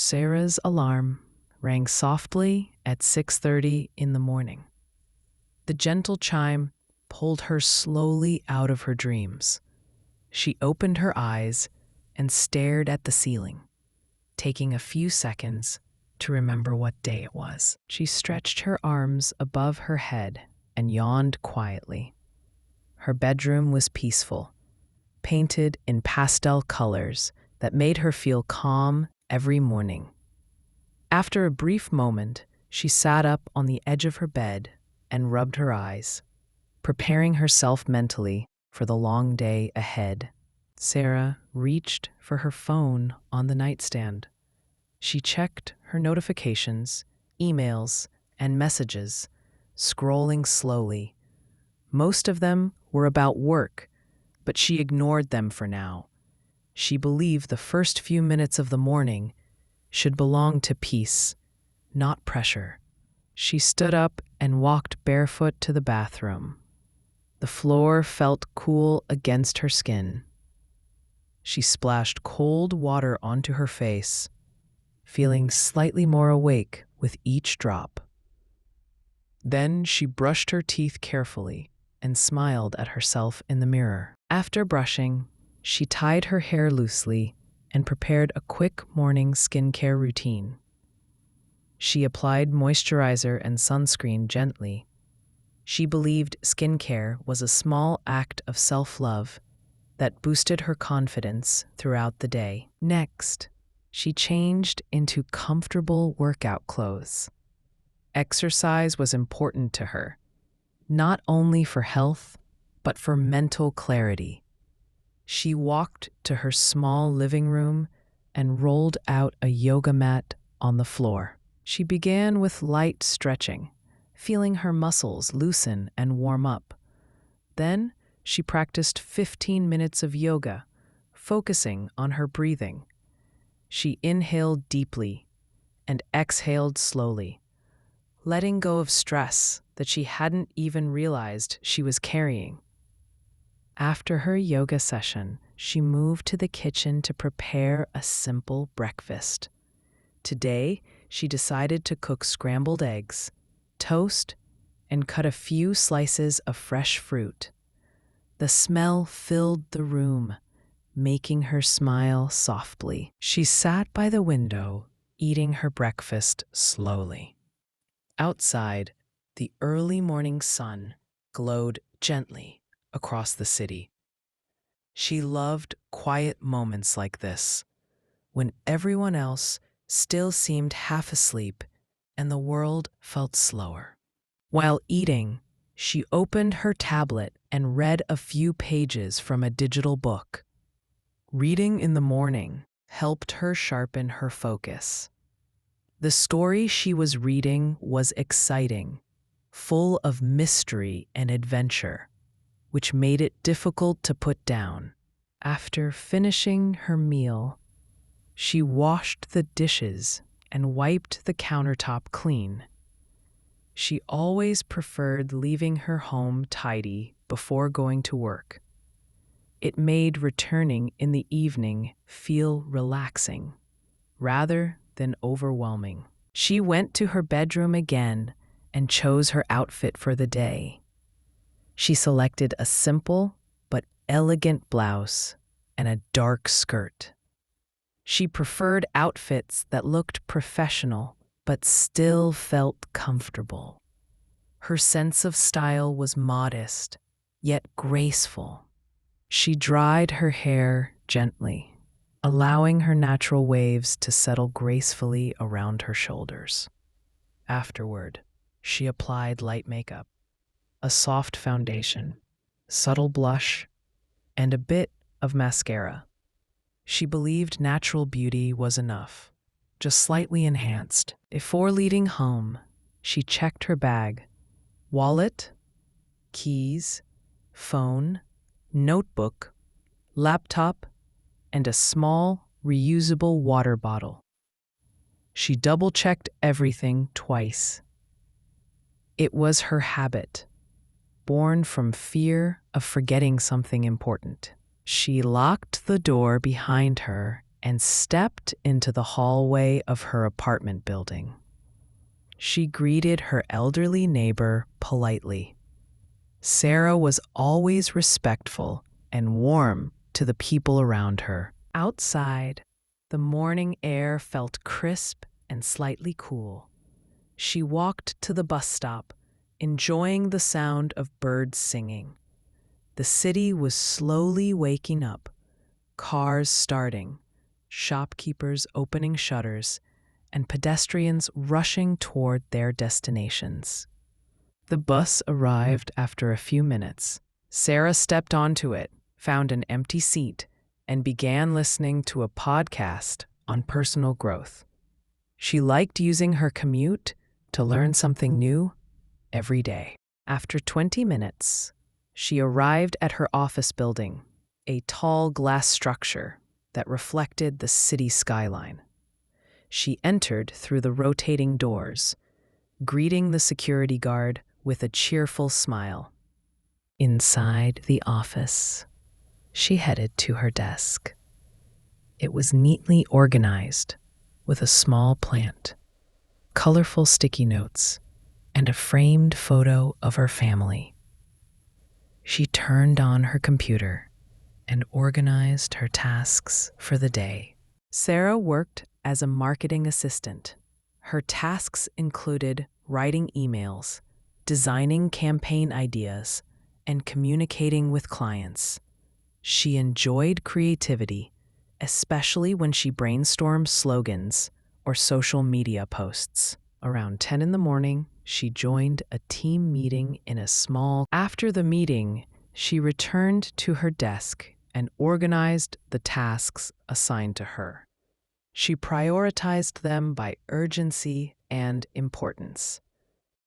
Sarah's alarm rang softly at 6:30 in the morning. The gentle chime pulled her slowly out of her dreams. She opened her eyes and stared at the ceiling, taking a few seconds to remember what day it was. She stretched her arms above her head and yawned quietly. Her bedroom was peaceful, painted in pastel colors that made her feel calm every morning. After a brief moment, she sat up on the edge of her bed and rubbed her eyes, preparing herself mentally for the long day ahead. Sarah reached for her phone on the nightstand. She checked her notifications, emails, and messages, scrolling slowly. Most of them were about work, but she ignored them for now. She believed the first few minutes of the morning should belong to peace, not pressure. She stood up and walked barefoot to the bathroom. The floor felt cool against her skin. She splashed cold water onto her face, feeling slightly more awake with each drop. Then she brushed her teeth carefully and smiled at herself in the mirror. After brushing, she tied her hair loosely and prepared a quick morning skincare routine. She applied moisturizer and sunscreen gently. She believed skincare was a small act of self-love that boosted her confidence throughout the day. Next, she changed into comfortable workout clothes. Exercise was important to her, not only for health, but for mental clarity. She walked to her small living room and rolled out a yoga mat on the floor. She began with light stretching, feeling her muscles loosen and warm up. Then she practiced 15 minutes of yoga, focusing on her breathing. She inhaled deeply and exhaled slowly, letting go of stress that she hadn't even realized she was carrying. After her yoga session, she moved to the kitchen to prepare a simple breakfast. Today, she decided to cook scrambled eggs, toast, and cut a few slices of fresh fruit. The smell filled the room, making her smile softly. She sat by the window, eating her breakfast slowly. Outside, the early morning sun glowed gently across the city. She loved quiet moments like this, when everyone else still seemed half asleep and the world felt slower. While eating, she opened her tablet and read a few pages from a digital book. Reading in the morning helped her sharpen her focus. The story she was reading was exciting, full of mystery and adventure, which made it difficult to put down. After finishing her meal, she washed the dishes and wiped the countertop clean. She always preferred leaving her home tidy before going to work. It made returning in the evening feel relaxing, rather than overwhelming. She went to her bedroom again and chose her outfit for the day. She selected a simple but elegant blouse and a dark skirt. She preferred outfits that looked professional but still felt comfortable. Her sense of style was modest, yet graceful. She dried her hair gently, allowing her natural waves to settle gracefully around her shoulders. Afterward, she applied light makeup, a soft foundation, subtle blush, and a bit of mascara. She believed natural beauty was enough, just slightly enhanced. Before leaving home, she checked her bag, wallet, keys, phone, notebook, laptop, and a small, reusable water bottle. She double-checked everything twice. It was her habit, born from fear of forgetting something important. She locked the door behind her and stepped into the hallway of her apartment building. She greeted her elderly neighbor politely. Sarah was always respectful and warm to the people around her. Outside, the morning air felt crisp and slightly cool. She walked to the bus stop, enjoying the sound of birds singing. The city was slowly waking up, cars starting, shopkeepers opening shutters, and pedestrians rushing toward their destinations. The bus arrived after a few minutes. Sarah stepped onto it, found an empty seat, and began listening to a podcast on personal growth. She liked using her commute to learn something new every day. After 20 minutes, she arrived at her office building, a tall glass structure that reflected the city skyline. She entered through the rotating doors, greeting the security guard with a cheerful smile. Inside the office, she headed to her desk. It was neatly organized, with a small plant, colorful sticky notes, and a framed photo of her family. She turned on her computer and organized her tasks for the day. Sarah worked as a marketing assistant. Her tasks included writing emails, designing campaign ideas, and communicating with clients. She enjoyed creativity, especially when she brainstormed slogans or social media posts. Around 10 in the morning, she joined a team meeting in a small. After the meeting, she returned to her desk and organized the tasks assigned to her. She prioritized them by urgency and importance.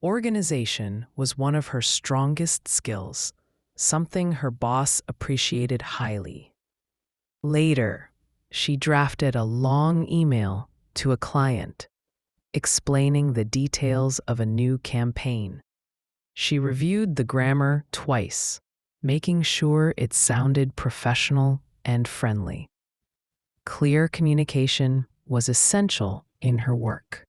Organization was one of her strongest skills, something her boss appreciated highly. Later, she drafted a long email to a client, explaining the details of a new campaign. She reviewed the grammar twice, making sure it sounded professional and friendly. Clear communication was essential in her work.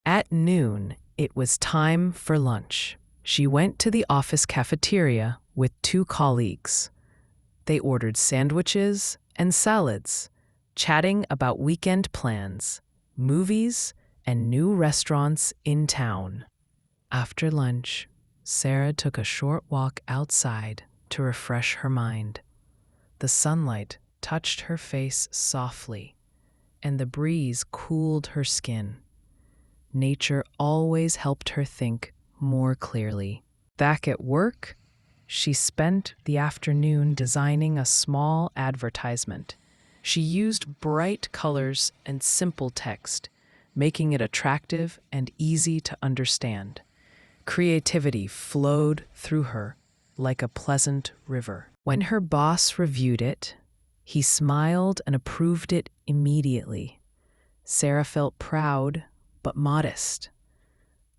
At noon, it was time for lunch. She went to the office cafeteria with 2 colleagues. They ordered sandwiches and salads, chatting about weekend plans, movies, and new restaurants in town. After lunch, Sarah took a short walk outside to refresh her mind. The sunlight touched her face softly, and the breeze cooled her skin. Nature always helped her think more clearly. Back at work, she spent the afternoon designing a small advertisement. She used bright colors and simple text, making it attractive and easy to understand. Creativity flowed through her like a pleasant river. When her boss reviewed it, he smiled and approved it immediately. Sarah felt proud but modest.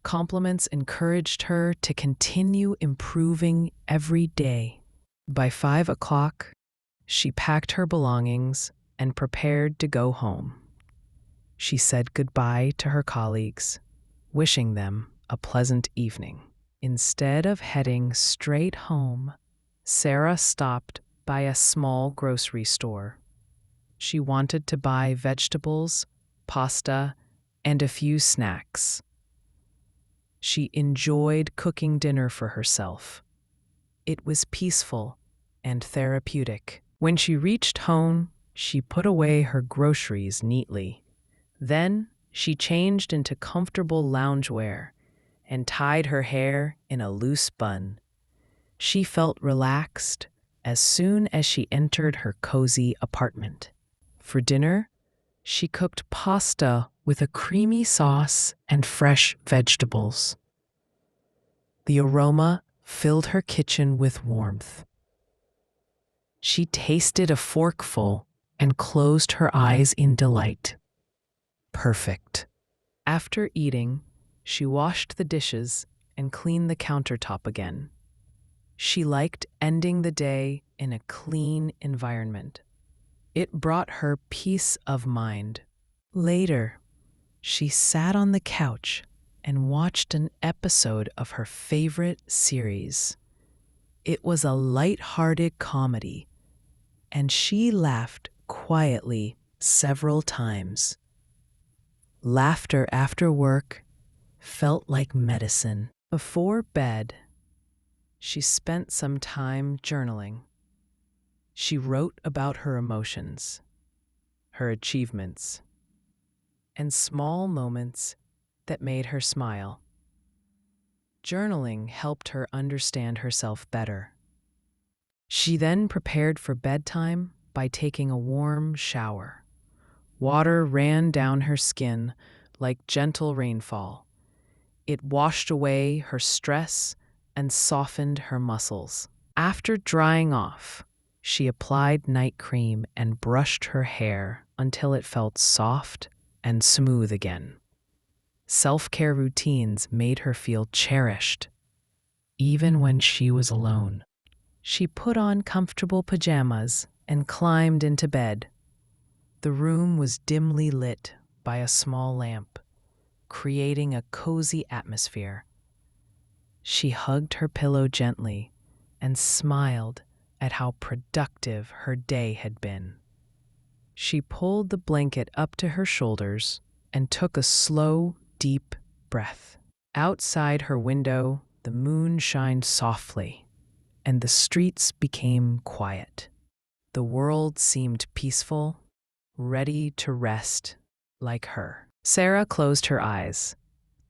Compliments encouraged her to continue improving every day. By 5 o'clock, she packed her belongings and prepared to go home. She said goodbye to her colleagues, wishing them a pleasant evening. Instead of heading straight home, Sarah stopped by a small grocery store. She wanted to buy vegetables, pasta, and a few snacks. She enjoyed cooking dinner for herself. It was peaceful and therapeutic. When she reached home, she put away her groceries neatly. Then she changed into comfortable loungewear and tied her hair in a loose bun. She felt relaxed as soon as she entered her cozy apartment. For dinner, she cooked pasta with a creamy sauce and fresh vegetables. The aroma filled her kitchen with warmth. She tasted a forkful and closed her eyes in delight. Perfect. After eating, she washed the dishes and cleaned the countertop again. She liked ending the day in a clean environment. It brought her peace of mind. Later, she sat on the couch and watched an episode of her favorite series. It was a light-hearted comedy, and she laughed quietly several times. Laughter after work felt like medicine. Before bed, she spent some time journaling. She wrote about her emotions, her achievements, and small moments that made her smile. Journaling helped her understand herself better. She then prepared for bedtime by taking a warm shower. Water ran down her skin like gentle rainfall. It washed away her stress and softened her muscles. After drying off, she applied night cream and brushed her hair until it felt soft and smooth again. Self-care routines made her feel cherished, even when she was alone. She put on comfortable pajamas and climbed into bed. The room was dimly lit by a small lamp, creating a cozy atmosphere. She hugged her pillow gently and smiled at how productive her day had been. She pulled the blanket up to her shoulders and took a slow, deep breath. Outside her window, the moon shined softly, and the streets became quiet. The world seemed peaceful, ready to rest like her. Sarah closed her eyes.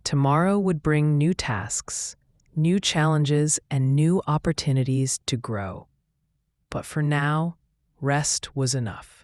Tomorrow would bring new tasks, new challenges, and new opportunities to grow. But for now, rest was enough.